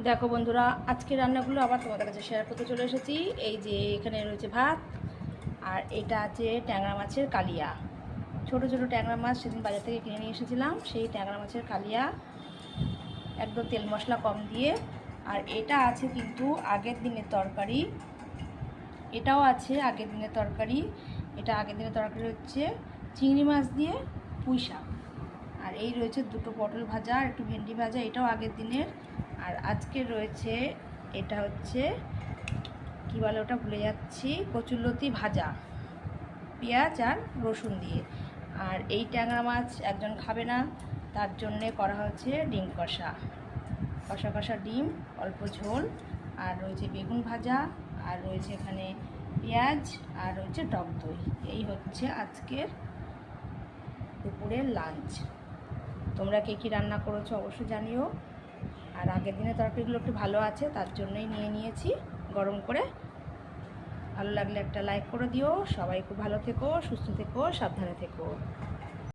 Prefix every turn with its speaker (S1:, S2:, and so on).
S1: দেখো বন্ধুরা, আজকে রান্নাগুলো আবার তোমাদের কাছে শেয়ার করতে চলে এসেছি। এই যে এখানে রয়েছে ভাত, আর এটা আছে ট্যাংরা মাছের কালিয়া। ছোট ছোট ট্যাংরা মাছ সেদিন বাজার থেকে কিনে নিয়ে এসেছিলাম, সেই ট্যাংরা মাছের কালিয়া, একদম তেল মশলা কম দিয়ে। আর এটা আছে কিন্তু আগের দিনের তরকারি, এটাও আছে আগের দিনের তরকারি। এটা আগের দিনের তরকারি হচ্ছে চিংড়ি মাছ দিয়ে পুঁই শাক। আর এই রয়েছে দুটো পটল ভাজা, একটু ভেন্ডি ভাজা, এটাও আগের দিনের। আর আজকে রয়েছে এটা হচ্ছে কী বলে ওটা, ভুলে যাচ্ছি, কচুরলতি ভাজা পেঁয়াজ আর রসুন দিয়ে। আর এই ট্যাংরা মাছ একজন খাবে না, তার জন্যে করা হচ্ছে ডিম কষা, কষা কষা ডিম, অল্প ঝোল। আর রয়েছে বেগুন ভাজা, আর রয়েছে এখানে পেঁয়াজ, আর রয়েছে টক দই। এই হচ্ছে আজকের দুপুরের লাঞ্চ। তোমরা কে কী রান্না করেছো অবশ্যই জানিও। আর আগের দিনের তরকারিগুলো একটু ভালো আছে, তার জন্যই নিয়ে নিয়েছি গরম করে। ভালো লাগলে একটা লাইক করে দিও। সবাই খুব ভালো থেকো, সুস্থ থেকো, সাবধানে থেকো।